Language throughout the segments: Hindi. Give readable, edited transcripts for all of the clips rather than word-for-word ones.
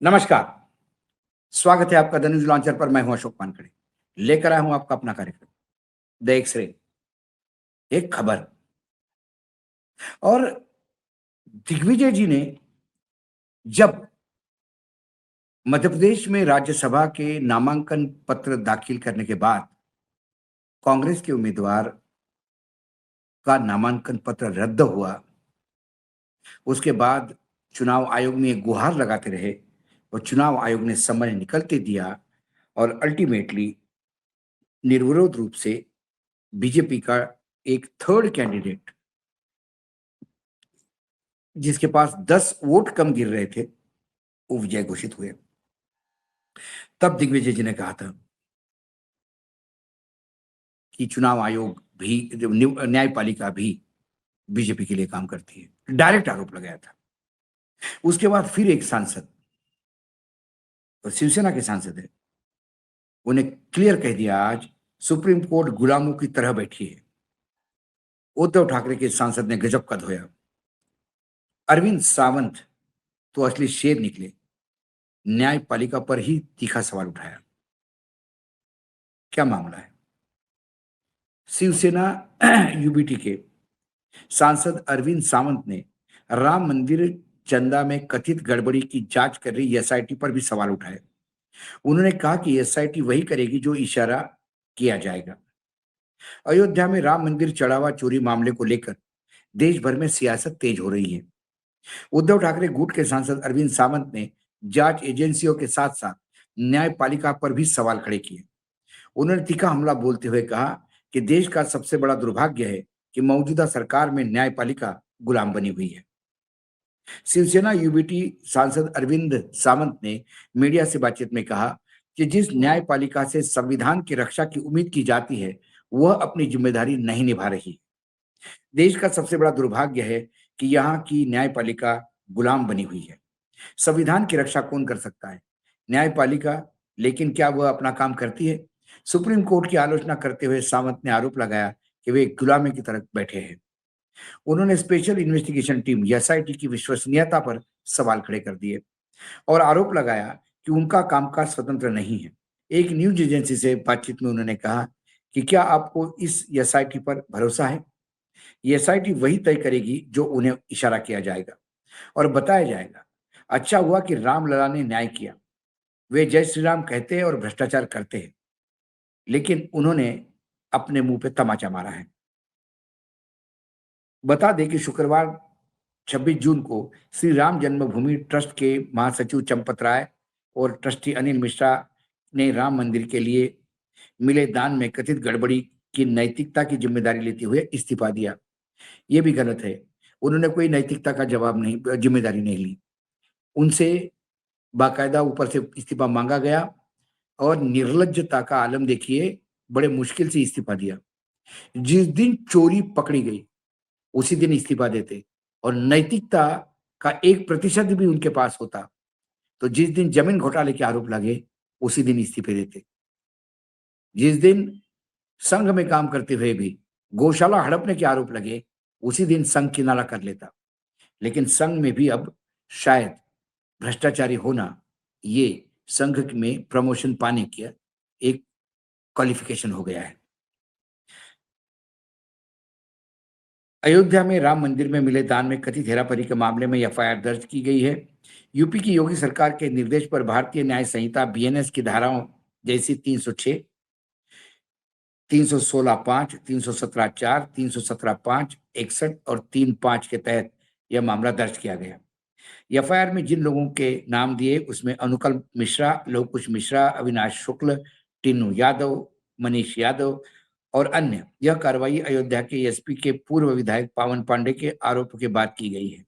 नमस्कार, स्वागत है आपका द न्यूज़ लॉन्चर पर। मैं हूं अशोक वानखेड़े। लेकर आया हूं आपका अपना कार्यक्रम द एक्स-रे, एक खबर। और दिग्विजय जी ने जब मध्य प्रदेश में राज्यसभा के नामांकन पत्र दाखिल करने के बाद कांग्रेस के उम्मीदवार का नामांकन पत्र रद्द हुआ, उसके बाद चुनाव आयोग में एक गुहार लगाते रहे और चुनाव आयोग ने समय निकलते दिया और अल्टीमेटली निर्विरोध रूप से बीजेपी का एक थर्ड कैंडिडेट, जिसके पास 10 वोट कम गिर रहे थे, वो विजय घोषित हुए। तब दिग्विजय जी ने कहा था कि चुनाव आयोग भी, जो न्यायपालिका भी बीजेपी के लिए काम करती है। डायरेक्ट आरोप लगाया था। उसके बाद फिर एक सांसद, और शिवसेना के सांसद है, उन्हें क्लियर कह दिया आज सुप्रीम कोर्ट गुलामों की तरह बैठी है। उद्धव ठाकरे के सांसद ने गजब का धोया। अरविंद सावंत तो असली शेर निकले, न्यायपालिका पर ही तीखा सवाल उठाया। क्या मामला है? शिवसेना यूबीटी के सांसद अरविंद सावंत ने राम मंदिर चंदा में कथित गड़बड़ी की जांच कर रही एसआईटी पर भी सवाल उठाए। उन्होंने कहा कि एसआईटी वही करेगी जो इशारा किया जाएगा। अयोध्या में राम मंदिर चढ़ावा चोरी मामले को लेकर देश भर में सियासत तेज हो रही है। उद्धव ठाकरे गुट के सांसद अरविंद सावंत ने जांच एजेंसियों के साथ साथ न्यायपालिका पर भी सवाल खड़े किए। उन्होंने तीखा हमला बोलते हुए कहा कि देश का सबसे बड़ा दुर्भाग्य है कि मौजूदा सरकार में न्यायपालिका गुलाम बनी हुई है। शिवसेना यूबीटी सांसद अरविंद सावंत ने मीडिया से बातचीत में कहा कि जिस न्यायपालिका से संविधान की रक्षा की उम्मीद की जाती है, वह अपनी जिम्मेदारी नहीं निभा रही। देश का सबसे बड़ा दुर्भाग्य है कि यहाँ की न्यायपालिका गुलाम बनी हुई है। संविधान की रक्षा कौन कर सकता है? न्यायपालिका। लेकिन क्या वह अपना काम करती है? सुप्रीम कोर्ट की आलोचना करते हुए सावंत ने आरोप लगाया कि वे एक गुलामी की तरह बैठे हैं। उन्होंने स्पेशल इन्वेस्टिगेशन टीम एसआईटी की विश्वसनीयता पर सवाल खड़े कर दिए और आरोप लगाया कि उनका कामकाज स्वतंत्र नहीं है। एक न्यूज एजेंसी से बातचीत में उन्होंने कहा कि क्या आपको इस एसआईटी पर भरोसा है? ये एसआईटी वही तय करेगी जो उन्हें इशारा किया जाएगा और बताया जाएगा। अच्छा हुआ कि रामलला ने न्याय किया। वे जय श्री राम कहते हैं और भ्रष्टाचार करते हैं, लेकिन उन्होंने अपने मुंह पे तमाचा मारा है। बता दें कि शुक्रवार 26 जून को श्री राम जन्मभूमि ट्रस्ट के महासचिव चंपत राय और ट्रस्टी अनिल मिश्रा ने राम मंदिर के लिए मिले दान में कथित गड़बड़ी की नैतिकता की जिम्मेदारी लेते हुए इस्तीफा दिया। ये भी गलत है। उन्होंने कोई नैतिकता का जवाब नहीं, जिम्मेदारी नहीं ली। उनसे बाकायदा ऊपर से इस्तीफा मांगा गया और निर्लज्जता का आलम देखिए, बड़े मुश्किल से इस्तीफा दिया। जिस दिन चोरी पकड़ी गई, उसी दिन इस्तीफा देते और नैतिकता का 1% भी उनके पास होता, तो जिस दिन जमीन घोटाले के आरोप लगे, उसी दिन इस्तीफे देते। जिस दिन संघ में काम करते हुए भी गौशाला हड़पने के आरोप लगे, उसी दिन संघ किनारा कर लेता। लेकिन संघ में भी अब शायद भ्रष्टाचारी होना, ये संघ में प्रमोशन पाने की एक क्वालिफिकेशन हो गया है। अयोध्या में राम मंदिर में मिले दान में कथित हेराफेरी के मामले में एफआईआर दर्ज की गई है। यूपी की योगी सरकार के निर्देश पर भारतीय न्याय संहिता बीएनएस की धाराओं जैसी 306, 316(5), 317(4), 317(5), 61 और 3(5) के तहत यह मामला दर्ज किया गया। एफआईआर में जिन लोगों के नाम दिए उसमें अनुकल्प मिश्रा, लवकुश मिश्रा, अविनाश शुक्ल, टिन्नू यादव, मनीष यादव और अन्य। यह कार्रवाई अयोध्या के एसपी के पूर्व विधायक पावन पांडे के आरोप के बाद की गई है।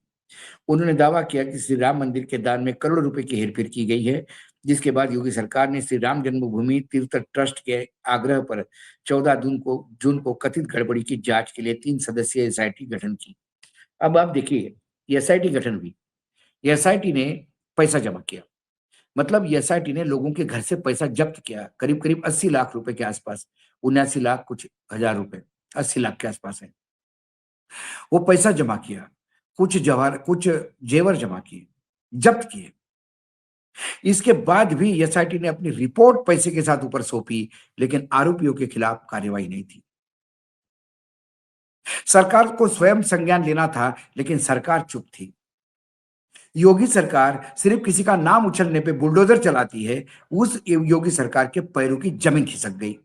उन्होंने दावा किया कि श्री राम मंदिर के दान में करोड़ों रुपए की हेरफेर की गई है, जिसके बाद योगी सरकार ने श्री राम जन्मभूमि तीर्थ ट्रस्ट के आग्रह पर 14 जून को कथित गड़बड़ी की जांच के लिए 3 सदस्यीय एसआईटी गठन की। अब आप देखिए, एसआईटी गठन हुई। एसआईटी ने पैसा जमा किया, मतलब एसआईटी ने लोगों के घर से पैसा जब्त किया, करीब करीब 80 लाख रुपए के आसपास, 79 लाख कुछ हजार रुपए, 80 लाख के आसपास है। वो पैसा जमा किया, कुछ जेवर जमा किए, जब्त किए। इसके बाद भी एसआईटी ने अपनी रिपोर्ट पैसे के साथ ऊपर सौंपी, लेकिन आरोपियों के खिलाफ कार्रवाई नहीं थी। सरकार को स्वयं संज्ञान लेना था, लेकिन सरकार चुप थी। योगी सरकार सिर्फ किसी का नाम उछलने पे बुलडोजर चलाती है। उस योगी सरकार के पैरों की जमीन खिसक गई।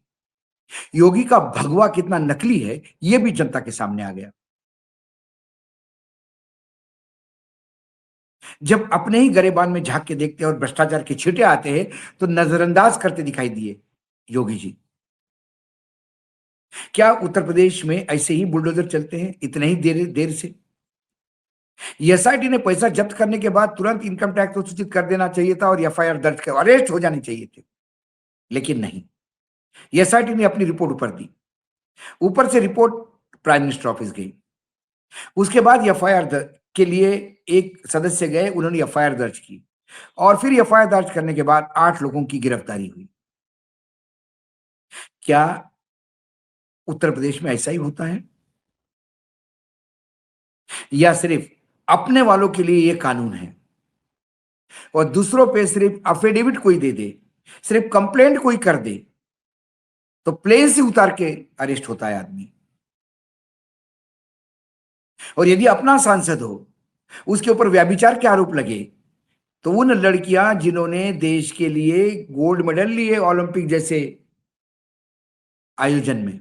योगी का भगवा कितना नकली है, यह भी जनता के सामने आ गया। जब अपने ही गरेबान में झांक के देखते हैं और भ्रष्टाचार के छींटे आते हैं, तो नजरअंदाज करते दिखाई दिए योगी जी। क्या उत्तर प्रदेश में ऐसे ही बुलडोजर चलते हैं इतने ही देर देर से? एसआईटी ने पैसा जब्त करने के बाद तुरंत इनकम टैक्स को सूचित कर देना चाहिए था और एफआईआर दर्ज कर अरेस्ट हो जानी चाहिए थे, लेकिन नहीं। एसआईटी ने अपनी रिपोर्ट ऊपर दी। ऊपर से रिपोर्ट प्राइम मिनिस्टर ऑफिस गई। उसके बाद एफआईआर के लिए एक सदस्य गए, उन्होंने एफआईआर दर्ज की और फिर एफआईआर दर्ज करने के बाद 8 लोगों की गिरफ्तारी हुई। क्या उत्तर प्रदेश में ऐसा ही होता है, या सिर्फ अपने वालों के लिए यह कानून है और दूसरों पे सिर्फ अफिडेविट कोई दे दे, सिर्फ कंप्लेंट कोई कर दे तो प्लेन से उतार के अरेस्ट होता है आदमी? और यदि अपना सांसद हो, उसके ऊपर व्यभिचार के आरोप लगे, तो उन लड़कियां जिन्होंने देश के लिए गोल्ड मेडल लिए ओलंपिक जैसे आयोजन में,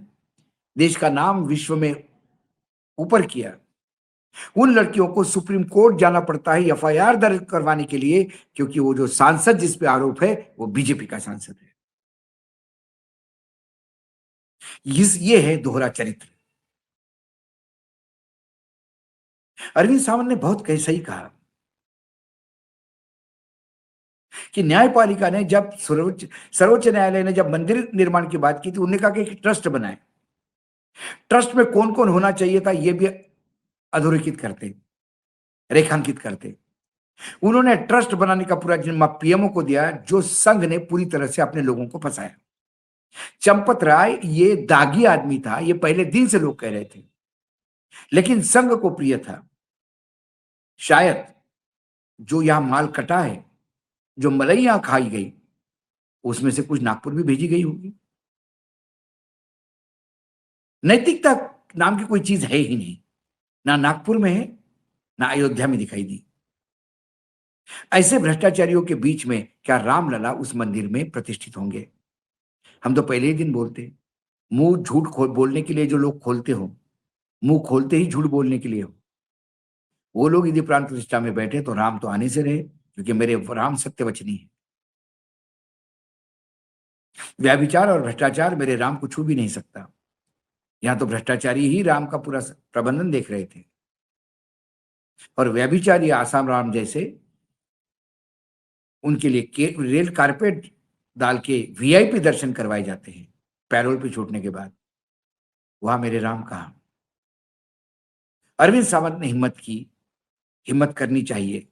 देश का नाम विश्व में ऊपर किया, उन लड़कियों को सुप्रीम कोर्ट जाना पड़ता है एफआईआर दर्ज करवाने के लिए, क्योंकि वो जो सांसद जिस पे आरोप है वो बीजेपी का सांसद है। ये है दोहरा चरित्र। अरविंद सावंत ने बहुत सही कहा कि न्यायपालिका ने जब सर्वोच्च न्यायालय ने जब मंदिर निर्माण की बात की थी, उन्होंने कहा कि एक ट्रस्ट बनाए। ट्रस्ट में कौन कौन होना चाहिए था यह भी अधोरेखित करते, रेखांकित करते। उन्होंने ट्रस्ट बनाने का पूरा जिम्मा पीएमओ को दिया, जो संघ ने पूरी तरह से अपने लोगों को फंसाया। चंपत राय ये दागी आदमी था, ये पहले दिन से लोग कह रहे थे, लेकिन संघ को प्रिय था। शायद जो यहां माल कटा है, जो मलैया खाई गई, उसमें से कुछ नागपुर भी भेजी गई होगी। नैतिकता नाम की कोई चीज है ही नहीं, ना नागपुर में है, ना अयोध्या में दिखाई दी। ऐसे भ्रष्टाचारियों के बीच में क्या रामलला उस मंदिर में प्रतिष्ठित होंगे? हम तो पहले ही दिन बोलते, मुंह झूठ बोलने के लिए जो लोग खोलते हो, मुंह खोलते ही झूठ बोलने के लिए हो, वो लोग यदि प्राण प्रतिष्ठा में बैठे तो राम तो आने से रहे, क्योंकि मेरे राम सत्यवचनी है। व्यभिचार और भ्रष्टाचार मेरे राम को छू भी नहीं सकता। यहां तो भ्रष्टाचारी ही राम का पूरा प्रबंधन देख रहे थे, और व्यभिचारी आसाम राम जैसे उनके लिए रेल कारपेट डाल के वीआईपी दर्शन करवाए जाते हैं पैरोल पे छूटने के बाद। वहां मेरे राम कहा? अरविंद सावंत ने हिम्मत की, हिम्मत करनी चाहिए,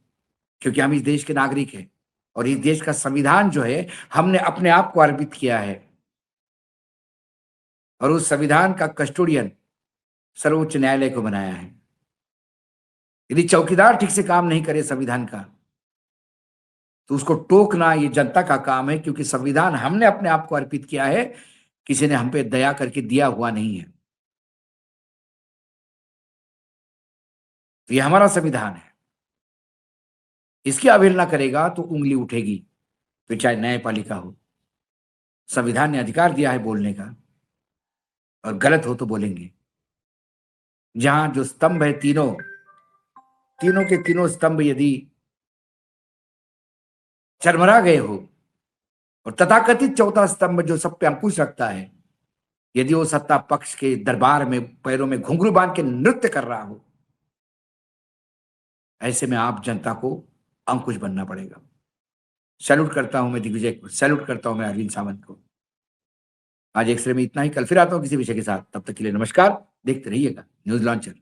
क्योंकि हम इस देश के नागरिक हैं और इस देश का संविधान जो है हमने अपने आप को अर्पित किया है, और उस संविधान का कस्टोडियन सर्वोच्च न्यायालय को बनाया है। यदि चौकीदार ठीक से काम नहीं करे संविधान का, तो उसको टोकना ये जनता का काम है, क्योंकि संविधान हमने अपने आप को अर्पित किया है, किसी ने हम पे दया करके दिया हुआ नहीं है। तो ये हमारा संविधान है, इसकी अवहेलना करेगा तो उंगली उठेगी, फिर चाहे न्यायपालिका हो। संविधान ने अधिकार दिया है बोलने का, और गलत हो तो बोलेंगे। जहां जो स्तंभ है, तीनों तीनों के तीनों स्तंभ यदि चरमरा गए हो, और तथाकथित चौथा स्तंभ जो सब पे अंकुश रखता है, यदि वो सत्ता पक्ष के दरबार में पैरों में घुंघरू बांध के नृत्य कर रहा हो, ऐसे में आप जनता को अंकुश बनना पड़ेगा। सैल्यूट करता हूं मैं दिग्विजय को, सैल्यूट करता हूं मैं अरविंद सावंत को। आज एक्सरे में इतना ही, कल फिर आता हूं किसी विषय के साथ। तब तक के लिए नमस्कार। देखते रहिएगा न्यूज लॉन्चर।